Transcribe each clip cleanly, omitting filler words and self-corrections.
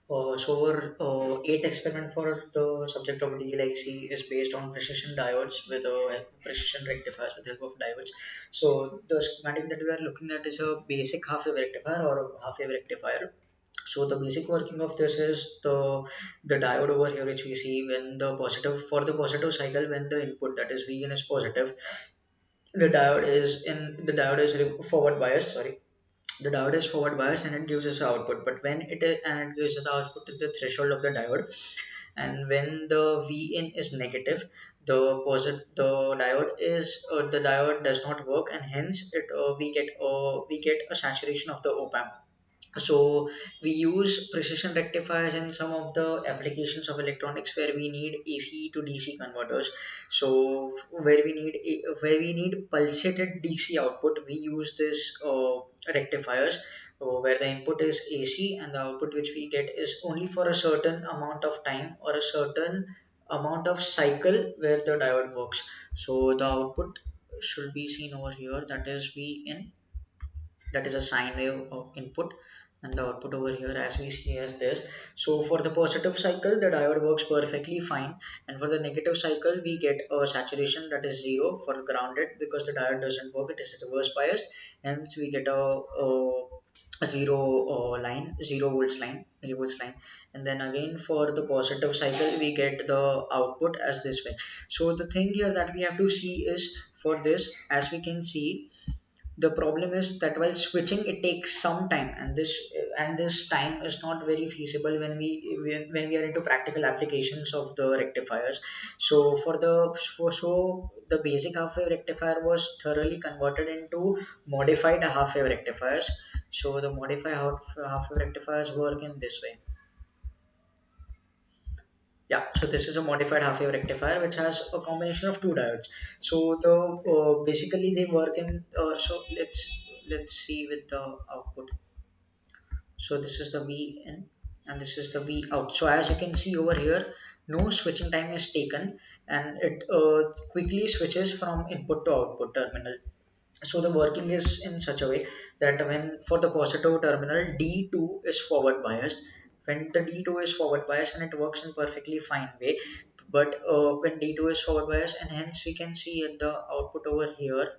Eighth experiment for the subject of DLXC is based on precision diodes with precision rectifiers with the help of diodes. So the schematic that we are looking at is a basic half wave rectifier or a half wave rectifier. So the basic working of this is the diode over here, which we see when the positive for the positive cycle, when the input, that is Vn, is positive, the diode is forward biased. Sorry, the diode is forward biased and it gives us output. But when it is, and it gives us the output to the threshold of the diode, and when the Vin is negative, the diode does not work, and hence we get a saturation of the op amp. So we use precision rectifiers in some of the applications of electronics where we need AC to DC converters. So where we need pulsated DC output, we use this rectifiers, where the input is AC and the output which we get is only for a certain amount of time or a certain amount of cycle where the diode works. So the output should be seen over here, that is V in, that is a sine wave of input, and the output over here as we see as this. So for the positive cycle the diode works perfectly fine, and for the negative cycle we get a saturation that is zero for grounded, because the diode doesn't work, it is reverse biased. Hence we get a zero line, 0 volts line, millivolts line. And then again for the positive cycle we get the output as this way. So the thing here that we have to see is, for this, as we can see, the problem is that while switching it takes some time, and this time is not very feasible when we are into practical applications of the rectifiers. So the basic half wave rectifier was thoroughly converted into modified half wave rectifiers. So the modified half wave rectifiers work in this way. Yeah, so this is a modified half wave rectifier which has a combination of two diodes. So basically they work in, let's see with the output. So this is the V in and this is the V out. So as you can see over here, no switching time is taken, and it quickly switches from input to output terminal. So the working is in such a way that when for the positive terminal D2 is forward biased, when the D2 is forward biased, and it works in perfectly fine way. But when D2 is forward biased, and hence we can see at the output over here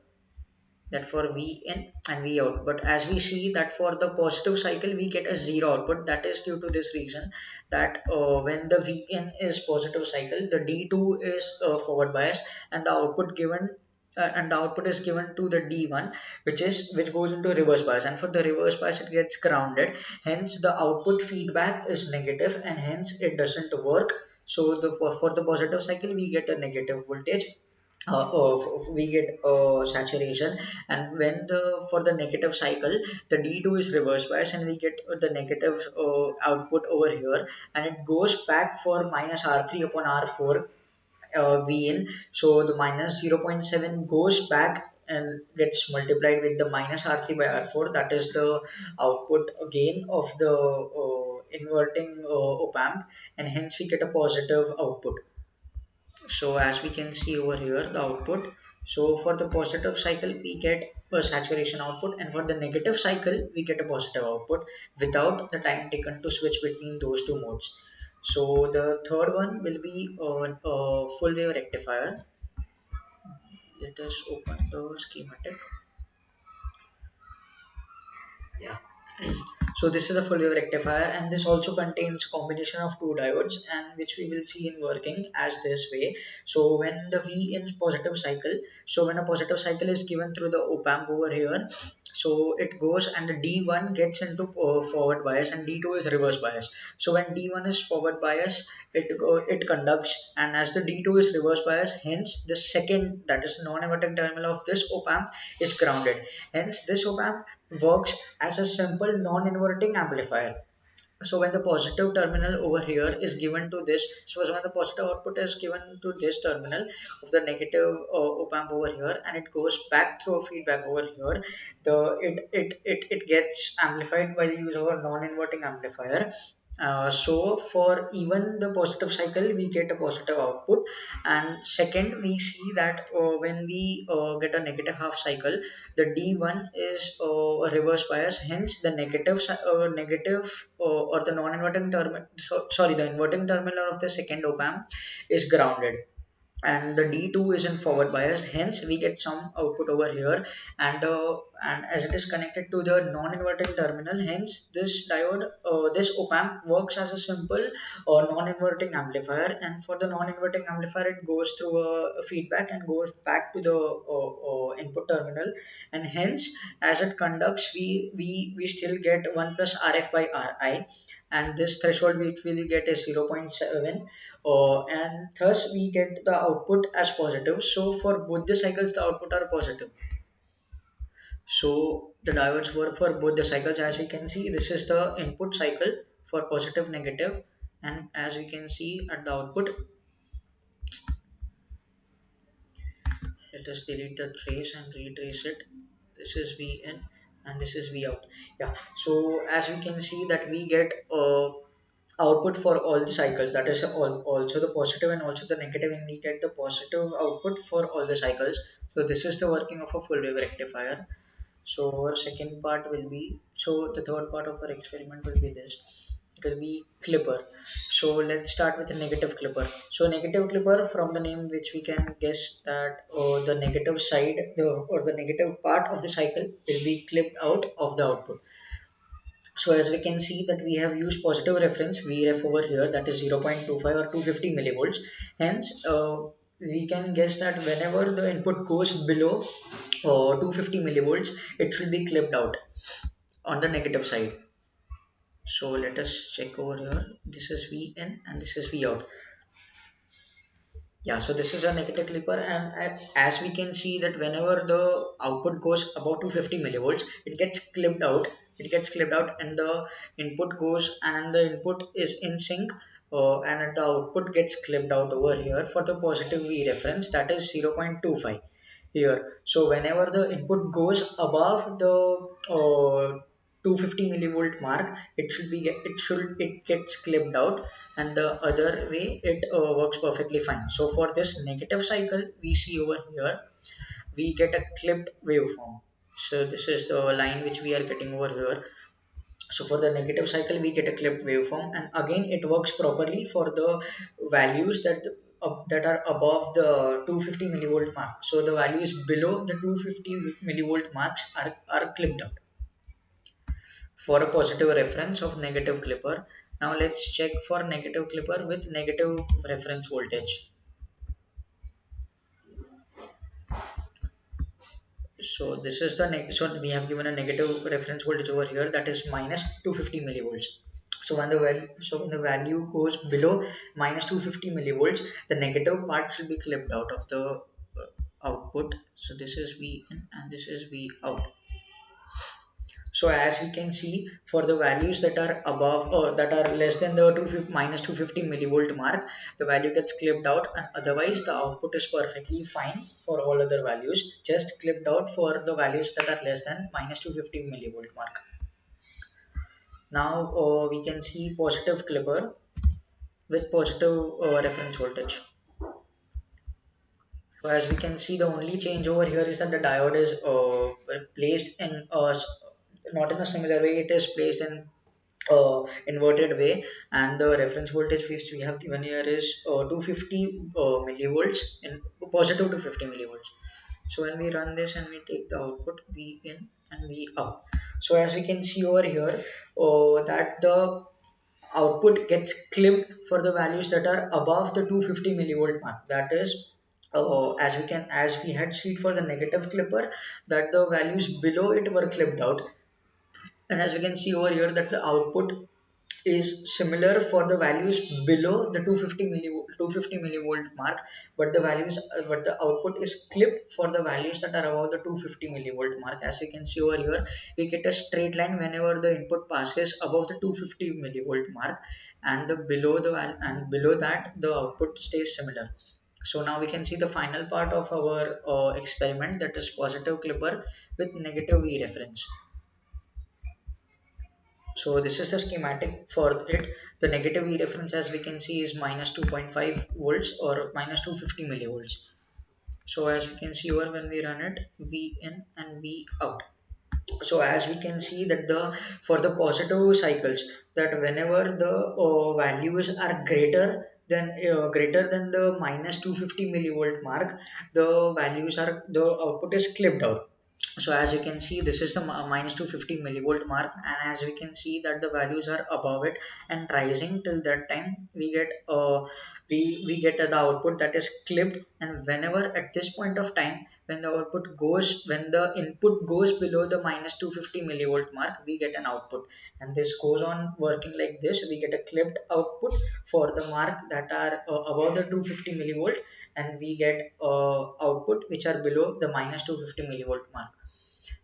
that for V in and V out. But as we see that for the positive cycle we get a zero output. That is due to this reason that when the V in is positive cycle, the D2 is forward biased, and the output given and the output is given to the D1, which goes into reverse bias, and for the reverse bias it gets grounded. Hence the output feedback is negative, and hence it doesn't work. So for the positive cycle we get a negative voltage, we get saturation. And when the for the negative cycle the D2 is reverse bias, and we get the negative output over here, and it goes back for minus R3 upon R4 V in. So the minus 0.7 goes back and gets multiplied with the minus R3 by R4, that is the output gain of the inverting op amp, and hence we get a positive output. So as we can see over here the output, so for the positive cycle we get a saturation output, and for the negative cycle we get a positive output without the time taken to switch between those two modes. So the third one will be a full wave rectifier. Let us open the schematic. Yeah. So this is a full wave rectifier, and this also contains combination of two diodes, and which we will see in working as this way. So when the V in positive cycle, so when a positive cycle is given through the op amp over here, so it goes and the D1 gets into forward bias, and D2 is reverse bias. So when D1 is forward bias, it conducts, and as the D2 is reverse bias, hence the second, that is non-inverting terminal of this op amp, is grounded. Hence this op amp works as a simple non-inverting amplifier. So when the positive terminal over here is given to this, so when the positive output is given to this terminal of the negative op amp over here, and it goes back through a feedback over here, it gets amplified by the use of a non-inverting amplifier. So for even the positive cycle, we get a positive output. And second, we see that when we get a negative half cycle, the D1 is a reverse bias. Hence, the negative or the non-inverting terminal, sorry, the inverting terminal of the second op amp is grounded, and the D2 is in forward bias, hence we get some output over here. And as it is connected to the non-inverting terminal, hence this diode, this op amp works as a simple non-inverting amplifier. And for the non-inverting amplifier, it goes through a feedback and goes back to the input terminal, and hence as it conducts, we still get 1 plus RF by Ri, and this threshold which we will get is 0.7, and thus we get the output as positive. So for both the cycles, the output are positive. So the diodes work for both the cycles. As we can see, this is the input cycle for positive, negative, and as we can see at the output, let us delete the trace and retrace it. This is V in and this is V out. Yeah. So as we can see that we get output for all the cycles, that is also the positive and also the negative, and we get the positive output for all the cycles. So this is the working of a full wave rectifier. So our second part will be, so the third part of our experiment will be this. It will be clipper. So let's start with the negative clipper. So negative clipper, from the name which we can guess that the negative side, or the negative part of the cycle will be clipped out of the output. So as we can see that we have used positive reference VREF over here, that is 0.25 or 250 millivolts. Hence, we can guess that whenever the input goes below 250 millivolts, it will be clipped out on the negative side. So let us check over here. This is V in and this is V out. Yeah, so this is a negative clipper, and as we can see that whenever the output goes above 250 millivolts, it gets clipped out. It gets clipped out, and the input goes, and the input is in sync, and the output gets clipped out over here for the positive V reference, that is 0.25 here. So whenever the input goes above the 250 millivolt mark, it gets clipped out, and the other way it works perfectly fine. So for this negative cycle, we see over here we get a clipped waveform. So this is the line which we are getting over here. So for the negative cycle, we get a clipped waveform, and again it works properly for the values that are above the 250 millivolt mark. So the values below the 250 millivolt marks are clipped out for a positive reference of negative clipper. Now let's check for negative clipper with negative reference voltage. So this is the so we have given a negative reference voltage over here, that is minus 250 millivolts. So when the value goes below minus 250 millivolts, the negative part should be clipped out of the output. So this is V in and this is V out. So as we can see, for the values that are above or that are less than the 250, minus 250 millivolt mark, the value gets clipped out, and otherwise the output is perfectly fine for all other values, just clipped out for the values that are less than minus 250 millivolt mark. Now we can see positive clipper with positive reference voltage. So as we can see, the only change over here is that the diode is placed in not in a similar way. It is placed in inverted way, and the reference voltage which we have given here is 250 millivolts in positive 250 millivolts. So when we run this and we take the output V in and V out, so as we can see over here, that the output gets clipped for the values that are above the 250 millivolt mark. That is, as we had seen for the negative clipper, that the values below it were clipped out, and as we can see over here that the output is similar for the values below the 250 millivolt mark, but the values but the output is clipped for the values that are above the 250 millivolt mark. As we can see over here, we get a straight line whenever the input passes above the 250 millivolt mark, and the and below that the output stays similar. So now we can see the final part of our experiment, that is positive clipper with negative V reference. So this is the schematic for it. The negative V reference, as we can see, is minus 2.5 volts or minus 250 millivolts. So as we can see over, when we run it, V in and V out. So as we can see that the for the positive cycles, that whenever the values are greater than the minus 250 millivolt mark, the values are the output is clipped out. So as you can see, this is the minus 250 millivolt mark, and as we can see that the values are above it and rising till that time, we get the output that is clipped. And whenever at this point of time, when the input goes below the minus 250 millivolt mark, we get an output. And this goes on working like this. We get a clipped output for the mark that are above the 250 millivolt, and we get output which are below the minus 250 millivolt mark.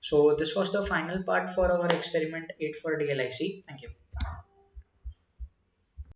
So this was the final part for our experiment 8 for DLIC. Thank you.